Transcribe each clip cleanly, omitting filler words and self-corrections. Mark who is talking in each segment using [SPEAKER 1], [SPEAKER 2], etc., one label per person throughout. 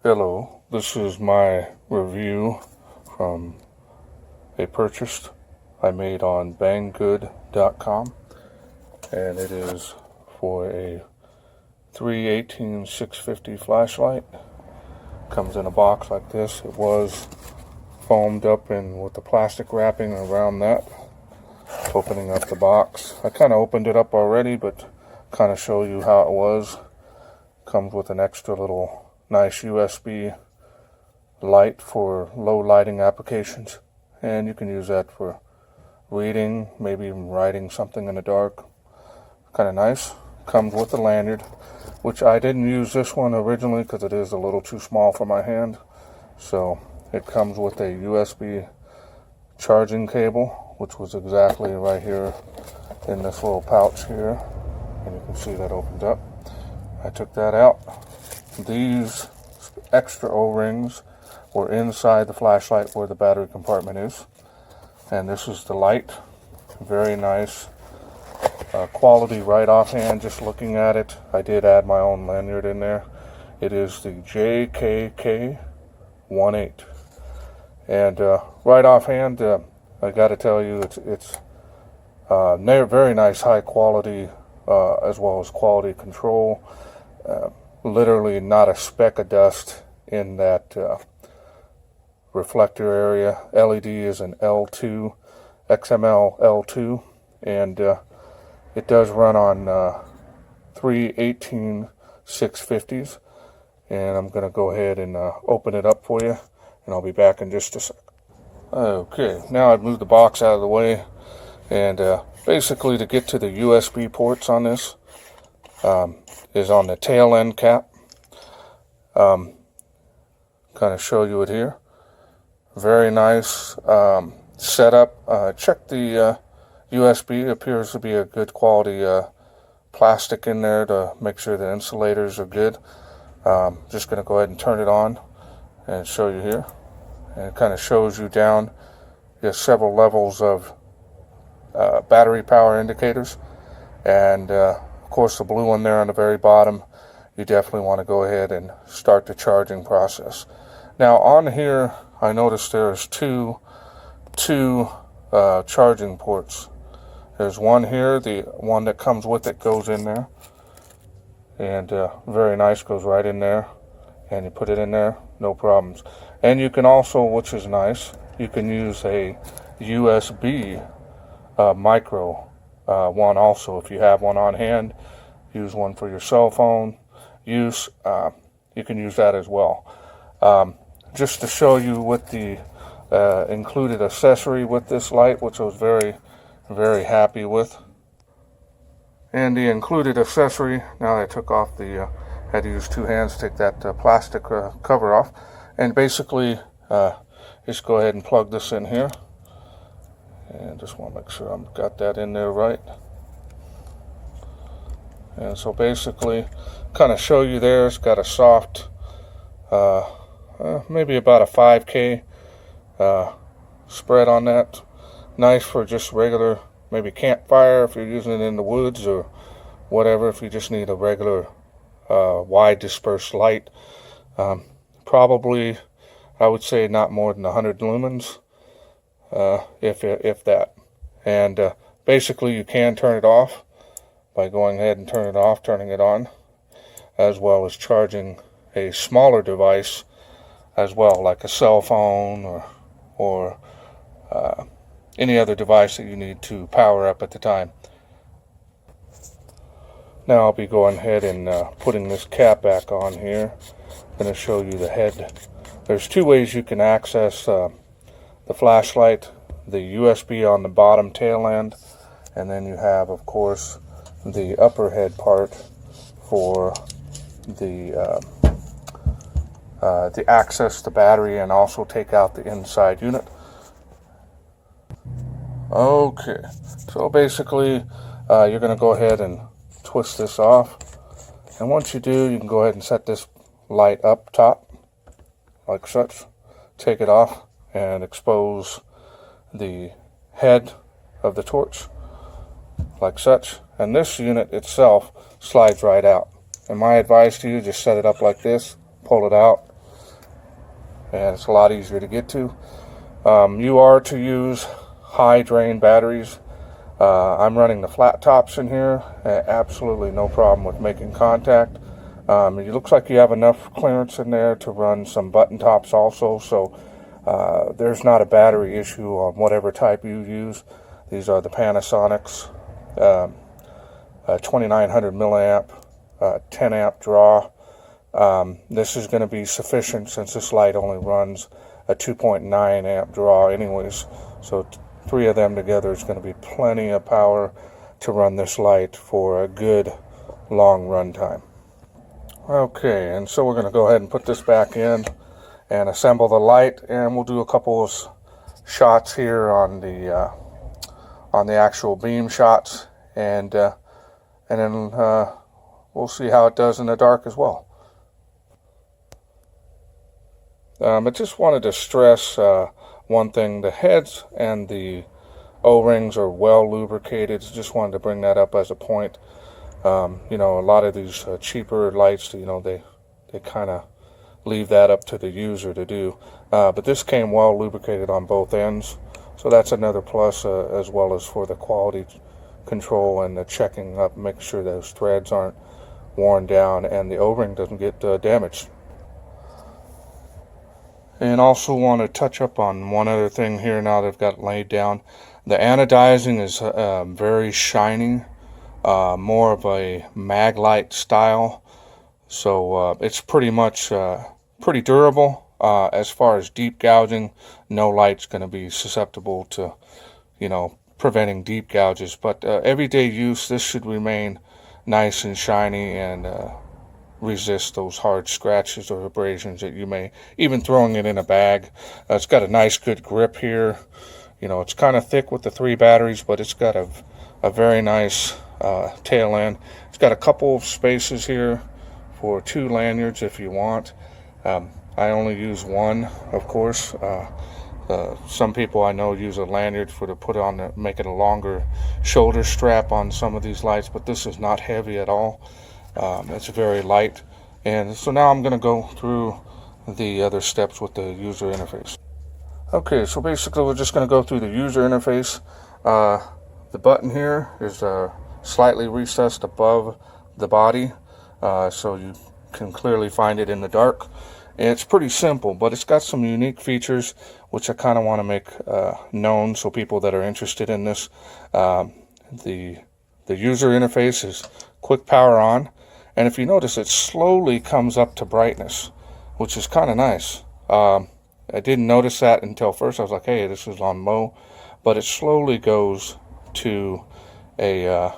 [SPEAKER 1] Hello, this is my review from a purchase I made on banggood.com, and it is for a 318-650 flashlight. Comes in a box like this. It was foamed up and with the plastic wrapping around that. Opening up the box, I kind of opened it up already, but kind of show you how it was. Comes with an extra little nice USB light for low lighting applications, and you can use that for reading, maybe even writing something in the dark. Kind of nice. Comes with a lanyard, which I didn't use this one originally because it is a little too small for my hand. So it comes with a USB charging cable, which was exactly right here in this little pouch here, and you can see that opens up. I took that out. These extra O-rings were inside the flashlight where the battery compartment is, and this is the light. Very nice quality right offhand. Just looking at it, I did add my own lanyard in there. It is the JKK18, and right offhand, I got to tell you, it's very nice, high quality, as well as quality control. Literally not a speck of dust in that reflector area. LED is an L2, XML L2, and it does run on 318-650s. And I'm going to go ahead and open it up for you, and I'll be back in just a sec. Okay, now I've moved the box out of the way, and basically to get to the USB ports on this, is on the tail end cap. Kind of show you it here. Very nice setup. Check the USB. It appears to be a good quality plastic in there to make sure the insulators are good. Just going to go ahead and turn it on and show you here. And it kind of shows you down. There's several levels of battery power indicators, and of course the blue one there on the very bottom, you definitely want to go ahead and start the charging process. Now on here, I noticed there's two charging ports. There's one here, the one that comes with it goes in there, and very nice, goes right in there, and you put it in there, no problems. And you can also, which is nice, you can use a USB micro one also. If you have one on hand, use one for your cell phone use. You can use that as well. Just to show you what the included accessory with this light, which I was very, very happy with. And the included accessory, now that I took off the, had to use two hands to take that plastic cover off. And basically, just go ahead and plug this in here. And just want to make sure I've got that in there right. And so basically, kind of show you there, it's got a soft, maybe about a 5K spread on that. Nice for just regular, maybe campfire if you're using it in the woods or whatever, if you just need a regular wide dispersed light. Probably, I would say not more than 100 lumens. If that. And basically you can turn it off by going ahead and turning it off, turning it on, as well as charging a smaller device as well, like a cell phone or any other device that you need to power up at the time. Now I'll be going ahead and putting this cap back on here. I'm going to show you the head. There's two ways you can access the flashlight. The USB on the bottom tail end, and then you have, of course, the upper head part for the access to battery, and also take out the inside unit. Okay, so basically you're going to go ahead and twist this off, and once you do, you can go ahead and set this light up top like such. Take it off and expose the head of the torch like such, and this unit itself slides right out. And my advice to you, just set it up like this, pull it out, and it's a lot easier to get to. You are to use high drain batteries. I'm running the flat tops in here, absolutely no problem with making contact. It looks like you have enough clearance in there to run some button tops also, so there's not a battery issue on whatever type you use. These are the Panasonics, 2900 milliamp, 10 amp draw. This is going to be sufficient since this light only runs a 2.9 amp draw anyways, so 3 of them together is going to be plenty of power to run this light for a good long run time. Okay, and so we're going to go ahead and put this back in and assemble the light, and we'll do a couple of shots here on the actual beam shots, and then we'll see how it does in the dark as well. I just wanted to stress one thing: the heads and the O-rings are well lubricated. Just wanted to bring that up as a point. You know, a lot of these cheaper lights, you know, they kind of leave that up to the user to do. But this came well lubricated on both ends, so that's another plus, as well as for the quality control and the checking up, making sure those threads aren't worn down and the O-ring doesn't get damaged. And also want to touch up on one other thing here now that I've got laid down. The anodizing is very shiny, more of a mag light style, so it's pretty much pretty durable. As far as deep gouging, no light's going to be susceptible to, you know, preventing deep gouges, but everyday use, this should remain nice and shiny and resist those hard scratches or abrasions that you may, even throwing it in a bag. It's got a nice good grip here. You know, it's kind of thick with the 3 batteries, but it's got a very nice tail end. It's got a couple of spaces here for 2 lanyards if you want. I only use one, of course. Some people I know use a lanyard to put on to make it a longer shoulder strap on some of these lights, but this is not heavy at all. It's very light. And so now I'm going to go through the other steps with the user interface. Okay, so basically we're just going to go through the user interface. The button here is slightly recessed above the body, so you can clearly find it in the dark. And it's pretty simple, but it's got some unique features which I kind of want to make known, so people that are interested in this. The user interface is quick power on, and if you notice, it slowly comes up to brightness, which is kind of nice. I didn't notice that until first. I was like, hey, this is on low, but it slowly goes to a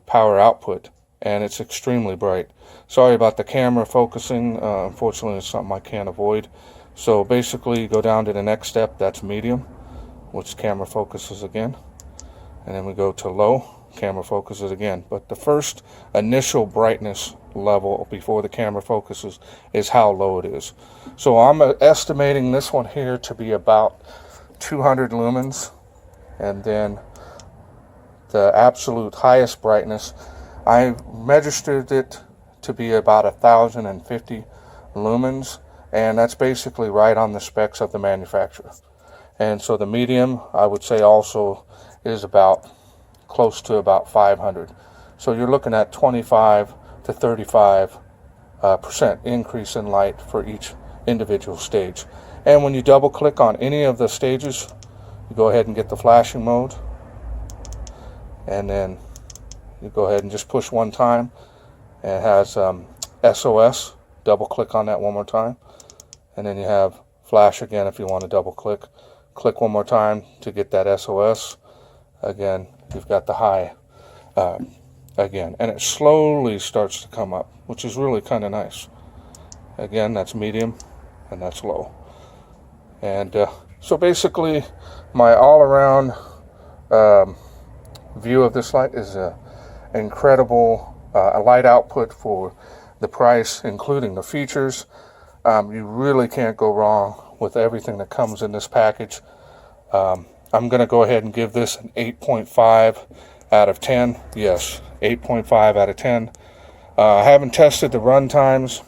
[SPEAKER 1] power output, and it's extremely bright. Sorry about the camera focusing. Unfortunately, it's something I can't avoid. So basically, you go down to the next step. That's medium, which camera focuses again, and then we go to low. Camera focuses again. But the first initial brightness level before the camera focuses is how low it is. So I'm estimating this one here to be about 200 lumens, and then the absolute highest brightness, I registered it to be about 1050 lumens, and that's basically right on the specs of the manufacturer. And so the medium, I would say, also is about close to about 500. So you're looking at 25 to 35% increase in light for each individual stage. And when you double click on any of the stages, you go ahead and get the flashing mode, and then you go ahead and just push one time, and it has SOS. Double click on that one more time, and then you have flash again if you want to double click. Click one more time to get that SOS. Again, you've got the high again, and it slowly starts to come up, which is really kind of nice. Again, that's medium, and that's low. And so basically, my all-around view of this light is an incredible light output for the price, including the features. You really can't go wrong with everything that comes in this package. I'm going to go ahead and give this an 8.5 out of 10. Yes, 8.5 out of 10. I haven't tested the run times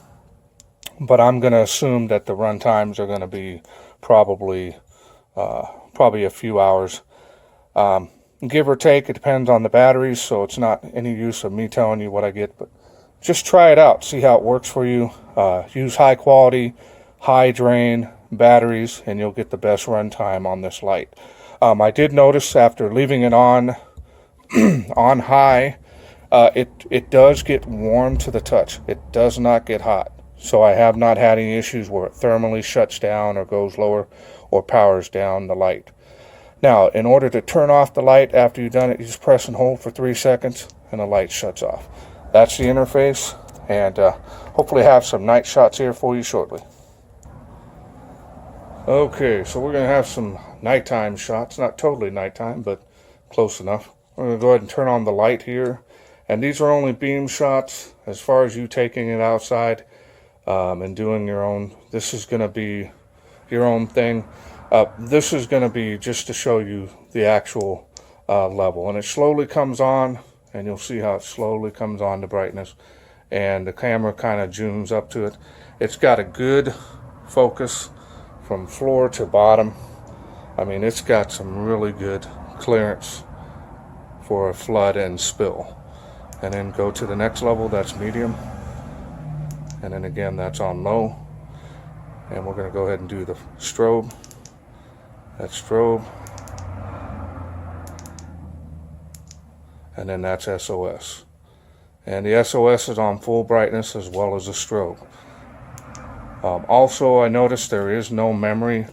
[SPEAKER 1] but I'm going to assume that the run times are going to be probably a few hours. Give or take, it depends on the batteries, so it's not any use of me telling you what I get, but just try it out, see how it works for you. Use high quality, high drain batteries, and you'll get the best run time on this light. I did notice after leaving it on on high, it does get warm to the touch. It does not get hot. So I have not had any issues where it thermally shuts down or goes lower or powers down the light. Now, in order to turn off the light after you've done it, you just press and hold for 3 seconds and the light shuts off. That's the interface, and hopefully have some night shots here for you shortly. Okay, so we're going to have some nighttime shots. Not totally nighttime, but close enough. We're going to go ahead and turn on the light here. And these are only beam shots as far as you taking it outside and doing your own. This is going to be your own thing. This is going to be just to show you the actual level. And it slowly comes on, and you'll see how it slowly comes on, the brightness. And the camera kind of zooms up to it. It's got a good focus from floor to bottom. I mean, it's got some really good clearance for a flood and spill. And then go to the next level, that's medium. And then again, that's on low. And we're going to go ahead and do the strobe. That's strobe. And then that's SOS. And the SOS is on full brightness as well as the strobe. Also, I noticed there is no memory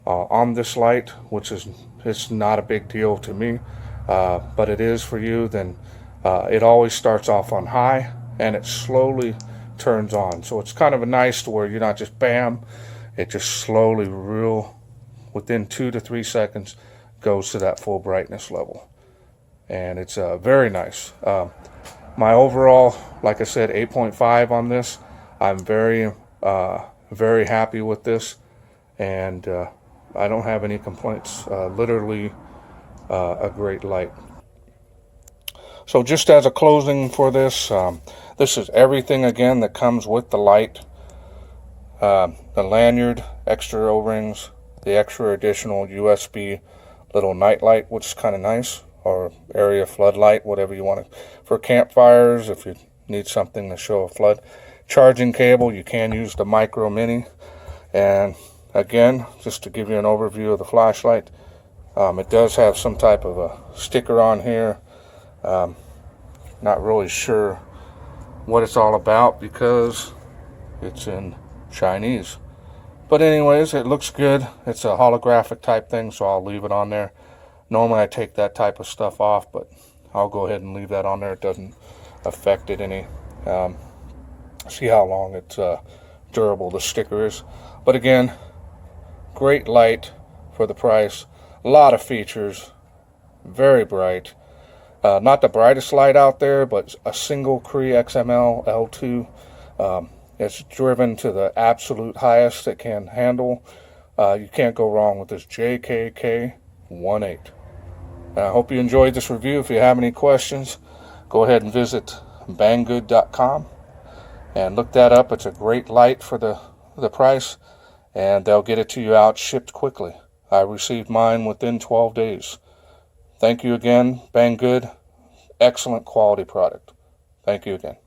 [SPEAKER 1] on this light, which is it's not a big deal to me, but it is for you. Then it always starts off on high and it slowly turns on. So it's kind of a nice to where you're not just bam, it just slowly, within 2 to 3 seconds, goes to that full brightness level. And it's very nice. My overall, like I said, 8.5 on this. I'm very happy with this, and I don't have any complaints. Literally a great light. So just as a closing for this, this is everything again that comes with the light. The lanyard, extra O-rings, the extra additional USB little night light, which is kind of nice, or area floodlight, whatever you want it. For campfires, if you need something to show a flood. Charging cable, you can use the micro mini. And again, just to give you an overview of the flashlight, it does have some type of a sticker on here. Not really sure what it's all about because it's in Chinese. But anyways, it looks good. It's a holographic type thing, so I'll leave it on there. Normally I take that type of stuff off, but I'll go ahead and leave that on there. It doesn't affect it any. See how long it's durable the sticker is. But again, great light for the price. A lot of features. Very bright. Not the brightest light out there, but a single Cree XML L2. It's driven to the absolute highest it can handle. You can't go wrong with this JKK18. I hope you enjoyed this review. If you have any questions, go ahead and visit banggood.com and look that up. It's a great light for the price, and they'll get it to you out shipped quickly. I received mine within 12 days. Thank you again, Banggood. Excellent quality product. Thank you again.